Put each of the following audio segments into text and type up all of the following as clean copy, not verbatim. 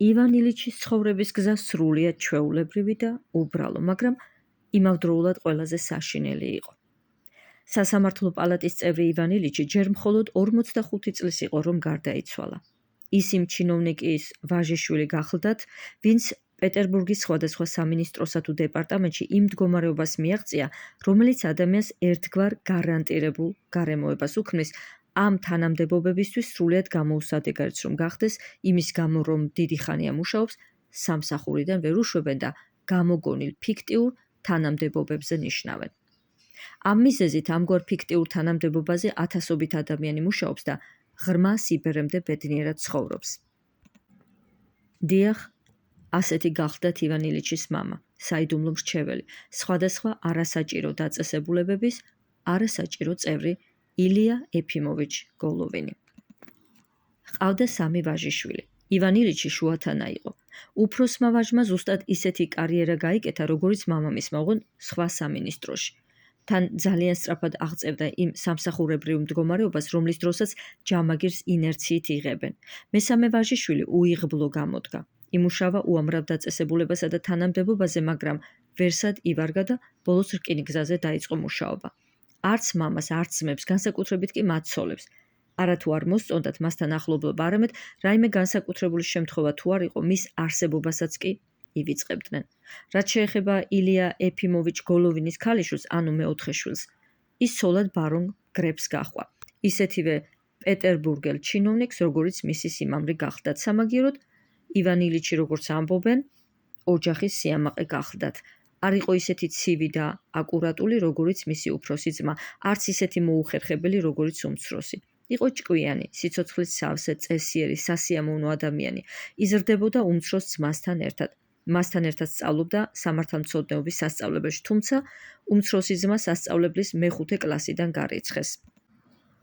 ივან ილიჩის ცხოვრების გზა სრულიად ჩვეულებრივი და უბრალო, მაგრამ იმავდროულად ყველაზე საშინელი იყო. სასამართლო პალატის წევრი ივან ილიჩი ჯერ მხოლოდ 45 წლის იყო, რომ გარდაიცვალა. ის იმ ჩინოვნიკის ვაჟიშვილი გახლდათ, ვინც პეტერბურგის სხვადასხვა სამინისტროსა თუ დეპარტამენტში იმ მდგომარეობას მიაღწია, რომელიც ადამიანს ერთგვარ გარანტირებულ გარემოებას უქმნის ამ თანამდებობებისთვის სრულიად გამოუსადეგარიც რომ გახდეს, იმის გამო რომ დიდი ხანია მუშაობს, სამსახურიდან ვერ უშვებენ და გამოგონილ ფიქტიურ თანამდებობებზე ნიშნავენ. ამ მიზეზით ამგვარ ფიქტიურ თანამდებობაზე ათასობით ადამიანი მუშაობს და ღრმა სიბერემდე ბედნიერად ცხოვრობს. დიახ, ასეთი გახლდათ ივან ილიჩის მამა, საიდუმლო მრჩეველი, სხვადასხვა არასაჭირო დაწესებულებების არასაჭირო წევრი ილია ეფიმოვიჩ გოლოვინი. ჰყავდა 3 ვაჟიშვილი. ივან ილიჩი შუათანა იყო. უფროსმა ვაჟმა ზუსტად ისეთი კარიერა გაიკეთა, როგორიც მამამისმა, ოღონდ სხვა სამინისტროში. თან ძალიან სწრაფად აღწევდა იმ სამსახურებრივ მდგომარეობას, რომლის დროსაც ჯამაგირს ინერციით იღებენ. მესამე ვაჟიშვილი უიღბლო გამოდგა. იმუშავა უამრავ დაწესებულებასა და თანამდებობაზე, მაგრამ ვერსად ივარგა და ბოლოს რკინიგზაზე დაიწყო მუშაობა. არც მამას, არც ძმებს, განსაკუთრებით კი მათ ცოლებს. არათუ არ მოსწონდათ მასთან ახლობლობა, არამედ რაიმე განსაკუთრებული შემთხვევა თუ არ იყო, მის არსებობასაც კი ივიწყებდნენ. რაც შეეხება ილია ეფიმოვიჩ გოლოვინის ქალიშვილს, ანუ მეოთხე შვილს, ის ცოლად ბარონ გრებს გაჰყვა. ისეთივე პეტერბურგელ ჩინოვნიკს, როგორც მისი სიმამრი გახლდათ. სამაგიეროდ, ივან ილიჩი, როგორც ამბობენ, ოჯახის სიამაყე გახლდათ. არ იყო ისეთი ცივი და აკურატული, როგორიც მისი უფროსი ძმა, არც ისეთი მოუხერხებელი, როგორც უმცროსი. იყო ჭკვიანი, სიცოცხლის სავსე, წესიერი, სასიამოვნო ადამიანი. იზრდებოდა უმცროს ძმასთან ერთად. მასთან ერთად სწავლობდა სამართალმცოდნეობის სასწავლებელში, თუმცა უმცროსი ძმა სასწავლებლის მეხუთე კლასიდან გარიცხეს.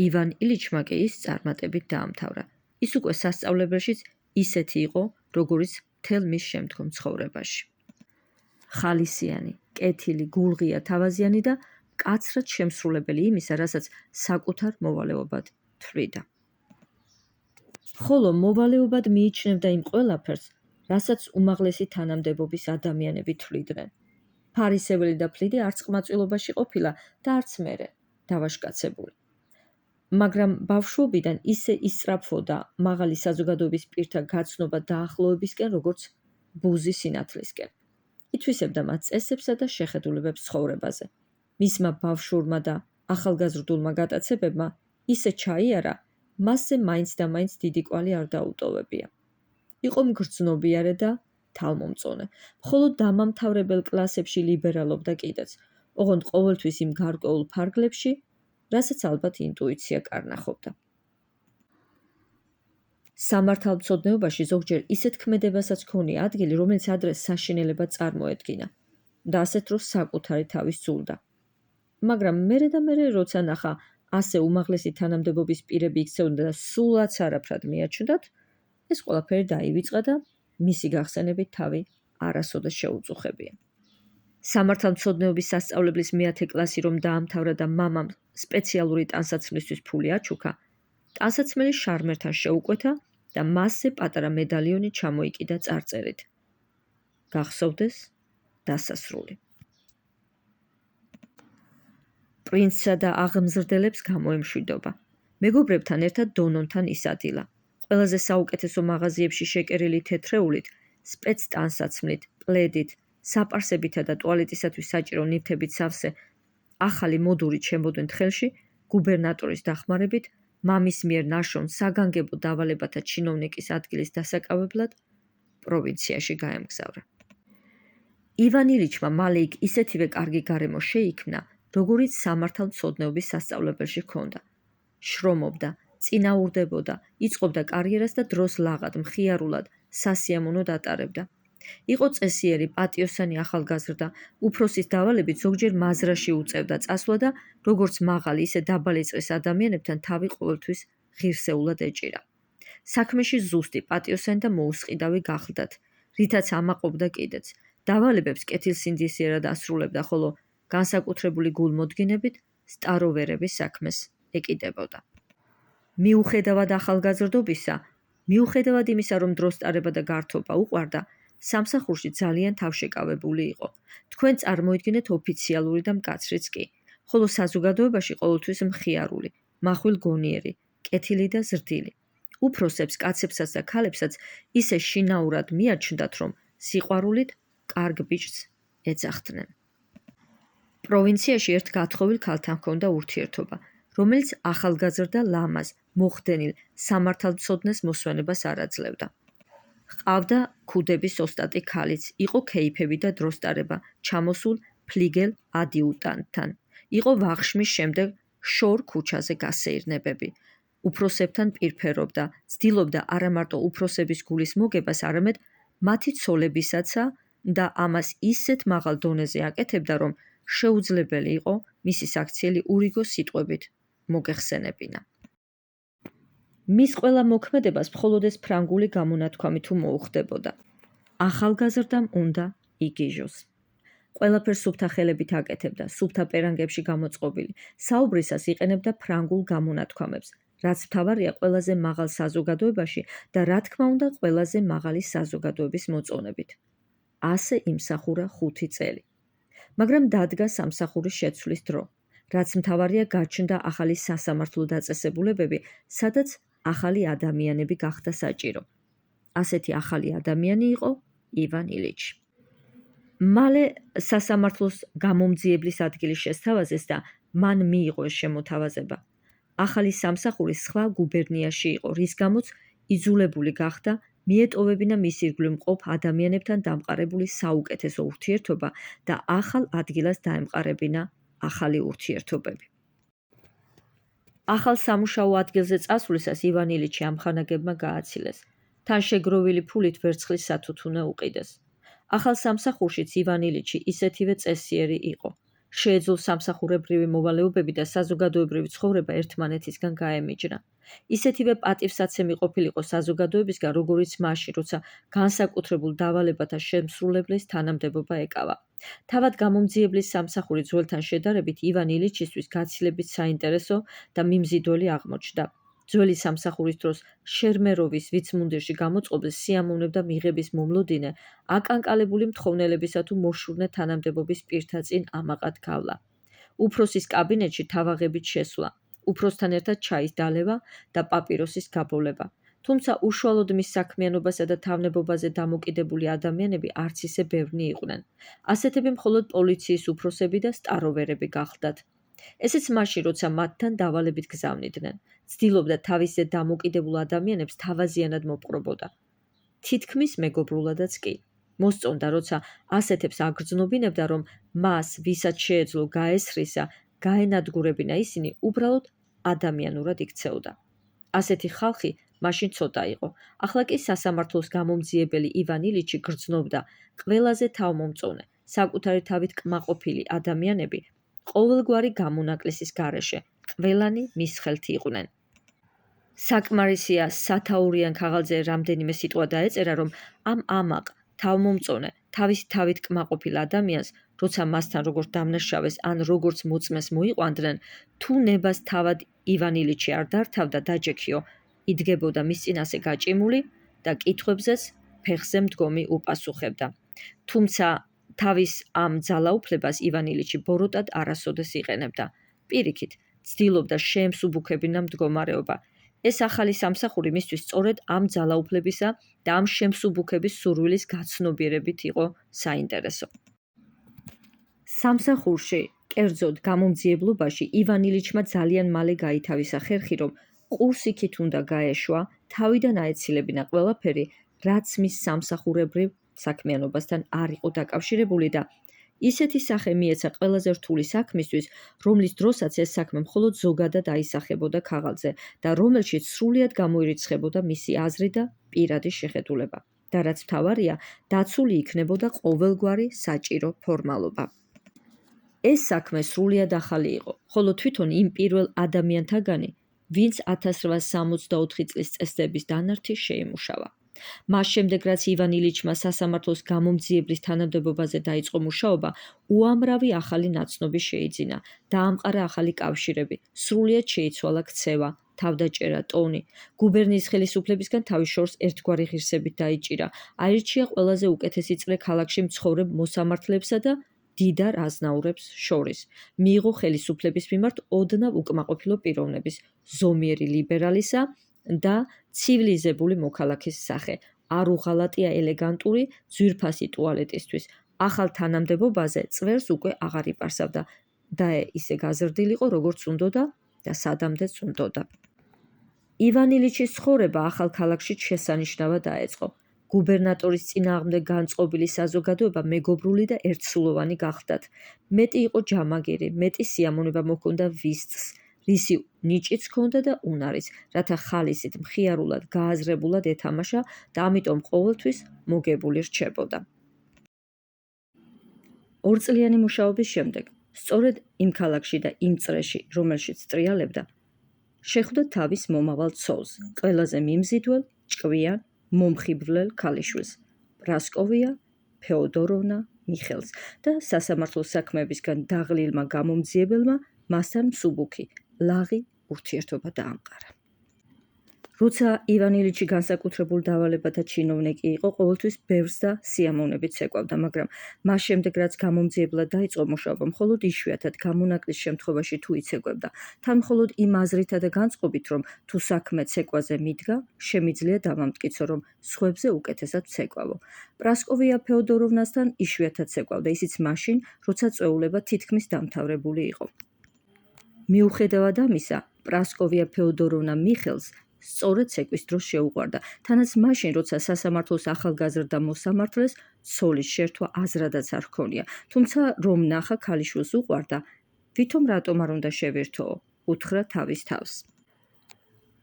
ივან ილიჩმა კი ის წარმატებით დაამთავრა. ის უკვე სასწავლებელშიც ისეთი იყო, როგორიც მთელ მის შემდგომ ცხოვრებაში. ხალისიანი, კეთილი, გულღია, თავაზიანი და მკაცრად შემსრულებელი იმისა, რასაც საკუთარ მოვალეობად თვლიდა. ხოლო მოვალეობად მიიჩნევდა იმ ყველაფერს, რასაც უმაღლესი თანამდებობის ადამიანები თვლიდნენ. ფარისეველი და ფლიდი არც ყმაწვილობაში ყოფილა და არც მერე დავაშკაცებული. მაგრამ ბავშვობიდან ისე ისწრაფვოდა მაღალი საზოგადოების პირთა გაცნობა დაახლოებისკენ, როგორც ბუზი სინათლისკენ. ითვისებდა მათ წესებსა და შეხედულებებს ცხოვრებაზე. მისმა ბავშვურმა და ახალგაზრდულმა გატაცებებმა ისე ჩაიარა, მასზე მაინც და მაინც დიდი კვალი არ დაუტოვებია. იყო მგრძნობიარე და თავმომწონე. მხოლოდ დამამთავრებელ კლასებში ლიბერალობდა კიდეც, ოღონდ ყოველთვის იმ გარკვეულ ფარგლებში, რასაც ალბათ ინტუიცია კარნახობდა. სამართალმცოდნეობაში ზოგჯერ ისეთ ქმედებასაც ჰქონია ადგილი, რომელიც ადრე საშინელებად წარმოედგინა და ასეთ დროს საკუთარი თავის ზულდა. მაგრამ მერე და მერე, როცა ნახა ასე უმაღლესი თანამდებობის პირები იქცეოდა და სულაც არაფრად მიაჩნდათ, ეს ყველაფერი დაივიწყა და მისი გახსენებით თავი არასოდეს შეუწუხებია. სამართალმცოდნეობის სასწავლებლის მე-10 კლასი რომ დაამთავრა და მამამ სპეციალური ტანსაცმლისთვის ფული აჩუქა, ტანსაცმელი შარმერთან შეუკვეთა და მასზე პატარა მედალიონი ჩამოიკიდა წარწერით. გახსოვდეს დასასრული. პრინცსა და აღმზრდელებს გამოემშვიდობა. მეგობრებთან ერთად დონონთან ისადილა. ყველაზე საუკეთესო მაღაზიებში შეკერილი თეთრეულით, სპეცტანსაცმლით, პლედით, საპარსებითა და ტუალეტისათვის საჭირო ნივთებით სავსე ახალი მოდურით შემოდვენ ხელში, გუბერნატორის დახმარებით, მამის მიერ ნაშრომ საგანგებო დავალებათა ჩინოვნიკის ადგილის დასაკავებლად პროვინციაში გაემგზავრა. ივან ილიჩმა მალე იქ ისეთივე კარგი გარემო შეიქმნა, როგორიც სამართალმცოდნეობის სასწავლებელში ჰქონდა. შრომობდა, წინაურდებოდა, იწყობდა კარიერას და დროს ლაღად, მხიარულად, სასიამოვნოდ ატარებდა. იყო წესიერი, პატიოსანი ახალგაზრდა, უფროსის დავალებით ზოგჯერ მაზრაში უწევდა წასვლა და როგორც მაღალი, ისე დაბალი წრის ადამიანებთან თავი ყოველთვის ღირსეულად ეჭირა. საქმეში ზუსტი, პატიოსანი და მოუსყიდავი გახლდათ, რითაც ამაყობდა კიდეც. დავალებებს კეთილსინდისიერად ასრულებდა, ხოლო განსაკუთრებული გულმოდგინებით სტაროვერების საქმეს ეკიდებოდა. მიუხედავად ახალგაზრდობისა, მიუხედავად იმისა, რომ დროს ტარება და გართობა უყვარდა, სამსახურში ძალიან თავშეკავებული იყო. თქვენ წარმოიდგინეთ ოფიციალური და მკაცრიც კი, ხოლო საზოგადოებაში ყოველთვის მხიარული, מחვილ გონიერი, კეთილი და ზრდილი. უფროსებს, კაცებსაც და ქალებსაც ისე შინაურად მიაჩნდათ, რომ სიყვარულით კარგ ბიჭს ეძახდნენ. პროვინციაში ერთ გათხოვილ ქალთან ჰქონდა ურთიერთობა, რომელიც ახალგაზრდა ლამაზ, მოხდენილ, სამართალმცოდნეს მოსვენებას არ აძლევდა. ჰყავდა ქუდების ოსტატი ქალიც, იყო ქეიფები და დროს ტარება, ჩამოსულ ფლიგელ ადიუტანტთან. იყო ვახშმის შემდეგ შორ ქუჩაზე გასეირნებები. უფროსებთან პირფერობდა, ცდილობდა არა მარტო უფროსების გულის მოგებას, არამედ მათი ცოლებისაცა და ამას ისეთ მაღალ დონეზე აკეთებდა, რომ შეუძლებელი იყო მისი საქციელი ურიგო სიტყვებით მოგეხსენებინა. მის ყველა მოქმედებას მხოლოდ ეს ფრანგული გამონათქვამი თუ მოუხდებოდა. ახალგაზრდამ უნდა იგიჟოს. ყველაფერს სუფთა ხელებით აკეთებდა, სუფთა პერანგებში გამოწყობილი. საუბრისას იყენებდა ფრანგულ გამონათქვამებს, რაც მთავარია ყველაზე მაღალ საზოგადოებაში და რა თქმა უნდა ყველაზე მაღალი საზოგადოების მოწონებით. ასე იმსახურა 5 წელი. მაგრამ დადგა სამსახურის შეცვლის დრო, რაც მთავარია გაჩნდა ახალი სასამართლო დაწესებულებები, სადაც ახალი ადამიანები გახდა საჭირო. ასეთი ახალი ადამიანი იყო ივან ილიჩი. მალე სასამართლოს გამომძიებლის ადგილი შესთავაზეს და მან მიიღო ეს შემოთავაზება. ახალი სამსახური სხვა გუბერნიაში იყო, რის გამოც იძულებული გახდა მიეტოვებინა მის ირგვლივ მყოფ ადამიანებთან დამყარებული საუკეთესო ურთიერთობა და ახალ ადგილას დაემყარებინა ახალი ურთიერთობები. ახალ სამუშაო ადგილზე წასვლისას ივან ილიჩი ამხანაგებმა გააცილეს. თან შეგროვილი ფულით ვერცხლის სათუთუნე უყიდეს. ახალ სამსახურშიც ივან ილიჩი ისეთივე წესიერი იყო. შეეძლო სამსახურებრივი მოვალეობები და საზოგადოებრივი ცხოვრება ერთმანეთისგან გაემიჯნა. ისეთივე პატივსაცემი ყოფილიყო საზოგადოებისგან, როგორიც მაშინ, როცა განსაკუთრებულ დავალებათა შემსრულებლის თანამდებობა ეკავა. თავად გამომძიებლის სამსახური ძველთან შედარებით ივან ილიჩისთვის გაცილებით საინტერესო და მიმზიდველი აღმოჩნდა. ძველი სამსახურის დროს შერმეროვის ვიცმუნდირში გამოწყობილ სიამოვნებდა მიღების მომლოდინე აკანკალებული მთხოვნელებისა თუ მოშურნე თანამდებობის პირთა წინ ამაყად გავლა. უფროსის კაბინეტში თავაღებით შესვლა, უფროსთან ერთად ჩაის დალევა და პაპიროსის გაბოლება. თუმცა უშუალოდ მის საქმიანობასა და თავნებობაზე დამოკიდებული ადამიანები არც ისე ბევრნი იყვნენ. ასეთები მხოლოდ პოლიციის უფროსები და სტაროვერები გახლდათ. ესეც მაშინ, როცა მათთან დავალებით გზავნიდნენ. ცდილობდა თავისზე დამოკიდებულ ადამიანებს თავაზიანად მოპყრობოდა. თითქმის მეგობრულადაც კი. მოსწონდა, როცა ასეთებს აგრძნობინებდა, რომ მას, ვისაც შეეძლო გაესრისა, გაენადგურებინა ისინი, უბრალოდ ადამიანურად იქცეოდა. ასეთი ხალხი მაშინ ცოტა იყო. ახლა კი სასამართლოს გამომძიებელი ივან ილიჩი გრძნობდა ყველაზე თავმომწონე, საკუთარი თავით კმაყოფილი ადამიანები ყოველგვარი გამონაკლისის გარეშე, ყველანი მის ხელთ იყვნენ. საკმარისია სათაურიან ქაღალდზე რამდენიმე სიტყვა დაეწერა, რომ ამ ამაყ, თავმომწონე, თავისი თავით კმაყოფილ ადამიანს, როცა მასთან როგორც დამნაშავეს ან როგორც მოწმეს მოიყვანდნენ, თუ ნებას თავად ივან ილიჩი არ დართავდა დაჯექიო, იდგებოდა მის წინასე გაჭიმული და კითხვებზეც ფეხზე მდგომი უპასუხებდა. თუმცა თავის ამ ძალაუფლებას ივან ილიჩი ბოროტად არასოდეს იყენებდა. პირიქით, ცდილობდა შეემსუბუქებინა მდგომარეობა. ეს ახალი სამსახური მისთვის სწორედ ამ ძალაუფლებისა და ამ შემსუბუქების სურვილის გაცნობიერებით იყო საინტერესო. სამსახურში, კერძოდ გამომძიებლობაში, ივან ილიჩმა ძალიან მალე გაითავისა ხერხი, რომ ყურს იქით უნდა გაეშვა, თავიდან აეცილებინა ყველაფერი, რაც მის სამსახურებრივ საქმიანობასთან არ იყო დაკავშირებული და ისეთი სახე მიეცა ყველაზე რთული საქმისთვის, რომლის დროსაც ეს საქმე მხოლოდ ზოგადად აისახებოდა ქაღალდზე და რომელშიც სრულიად გამოირიცხებოდა მისი აზრი და პირადი შეხედულება. და რაც მთავარია, დაცული იქნებოდა ყოველგვარი საჭირო ფორმალობა. ეს საქმე სრულიად ახალი იყო, ხოლო თვითონ იმ პირველ ადამიანთაგანი, ვინც 1864 წლის წესდების დანართი შეიმუშავა. მას შემდეგ, რაც ივან ილიჩმა სასამართლოს გამომძიებლის თანამდებობაზე დაიწყო მუშაობა, უამრავი ახალი ნაცნობი შეიძინა, დაამყარა ახალი კავშირები, სრულიად შეიცვალა ქცევა, თავდაჭერა, ტონი. გუბერნიის ხელისუფლებისგან თავის შორს ერთგვარი ღირსებით დაიჭირა. აირჩია ყველაზე უკეთესი წრე ქალაქში მცხოვრებ მოსამართლებსა და დიდარ აზნაურებს შორის. მიიღო ხელისუფლების მიმართ ოდნავ უკმაყოფილო პიროვნების, ზომიერი ლიბერალისა და ცივილიზებული მოქალაქის სახე. არ უღალატია ელეგანტური, ძვირფასი ტუალეტისთვის. ახალ თანამდებობაზე წვერს უკვე აღარ იპარსავდა და ისე გაზრდილიყო, როგორც უნდოდა და სადამდეც უნდოდა. ივან ილიჩის ცხოვრება ახალ ქალაქში შესანიშნავად დაეწყო. გუბერნატორის წინააღმდეგ განწყობილი საზოგადოება მეგობრული და ერთსულოვანი გახდათ. მეტი იყო ჯამაგირი, მეტი სიამოვნება მოჰქონდა ვისწს, რისი ნიჭიც ჰქონდა და უნარის, რათა ხალისით მხიარულად, გააზრებულად ეთამაშა და ამიტომ ყოველთვის მოგებული რჩებოდა. ორწლიანი მუშაობის შემდეგ, სწორედ იმ ქალაქში და იმ წრეში, რომელშიც ტრიალებდა, შეხვდა თავის მომავალ ცოლს, ყველაზე მიმზიდველ, ჭკვიან, მომხიბვლელ ქალიშვილს, პრასკოვია ფეოდოროვნა მიხელს და სასამართლო საქმეებისგან დაღლილმა გამომძიებელმა მასთან მსუბუქი, ლაღი ურთიერთობა დაამყარა. როცა ივან ილიჩი განსაკუთრებულ დავალებათა ჩინოვნიკი იყო, ყოველთვის ბევრს და სიამოვნებით ცეკვავდა, მაგრამ მას შემდეგ, რაც გამომძიებლად დაიწყო მუშაობა, მხოლოდ იშვიათად გამონაკლის შემთხვევაში თუ იცეკვებდა, თან მხოლოდ იმ აზრითა და განწყობით, რომ თუ საქმე ცეკვაზე მიდგა, შემიძლია დამამტკიცო, რომ სხვებზე უკეთესად ცეკვავო. პრასკოვია ფეოდოროვნასთან იშვიათად ცეკვავდა, ისიც მაშინ, როცა წვეულება თითქმის დამთავრებული იყო. მიუხედავად ამისა, პრასკოვია ფეოდოროვნა მიხელს სწორედ ცეკვის დროს შეუყვარდა, თანაც მაშინ, როცა სასამართლოს ახალგაზრდა მოსამართლეს ცოლის შერთვა აზრადაც არ ჰქონია, თუმცა რომ ნახა ქალიშვილს უყვარდა, ვითომ რატომ არ უნდა შევირთოო, უთხრა თავის თავს.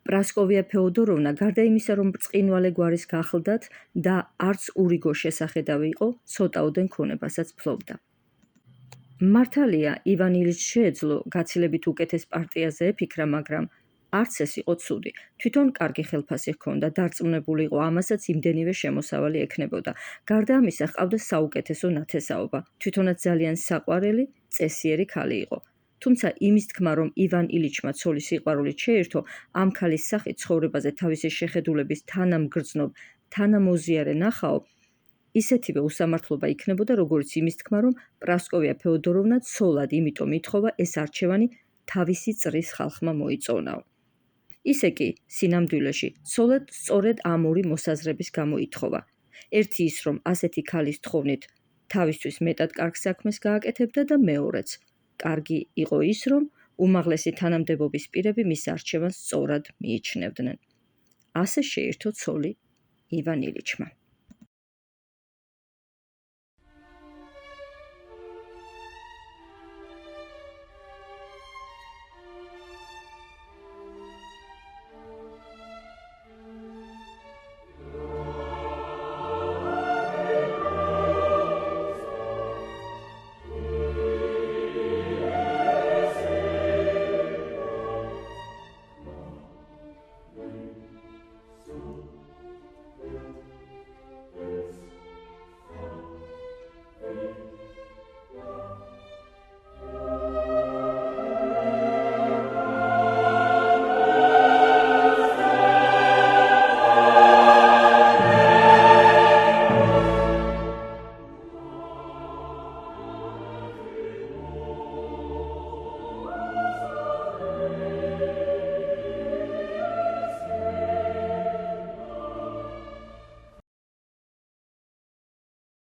პრასკოვია ფეოდოროვნა, გარდა იმისა, რომ ბრწყინვალე გვარის გახლდათ და არც ურიგო შესახედავი იყო, ცოტაოდენ ქონებასაც ფლობდა. მართალია, ივან ილიჩს შეეძლო გაცილებით უკეთეს პარტიაზე ეფიქრა, მაგრამ არც ეს იყო ცუდი. თვითონ კარგი ხელფასი ჰქონდა, დარწმუნებული იყო, ამასაც იმდენივე შემოსავალი ექნებოდა. გარდა ამისა, ჰყავდა საუკეთესო ნათესაობა. თვითონაც ძალიან საყვარელი, წესიერი ქალი იყო. თუმცა იმის თქმა, რომ ივან ილიჩმა ცოლის სიყვარულით შეირთო, ამ ქალის სახით ცხოვრებაზე თავისი შეხედულების თანამგრძნობ, თანამოზიარე ნახაო, ისეთივე უსამართლობა იქნებოდა, როგორც იმის თქმა, რომ პრასკოვია ფეოდოროვნა ცოლად იმიტომ ითხოვა ეს არჩევანი თავისი წრის ხალხმა მოიწონაო. ისე კი, სინამდვილეში, ცოლად სწორედ ამ ორი მოსაზრების გამო ითხოვა. ერთი ის, რომ ასეთი ქალის თხოვნით თავისთვის მეტად კარგ საქმეს გააკეთებდა და მეორეც, კარგი იყო ის, რომ უმაღლესი თანამდებობის პირები მის არჩევანს სწორად მიიჩნევდნენ. ასე შეირთო ცოლი ივან ილიჩმა.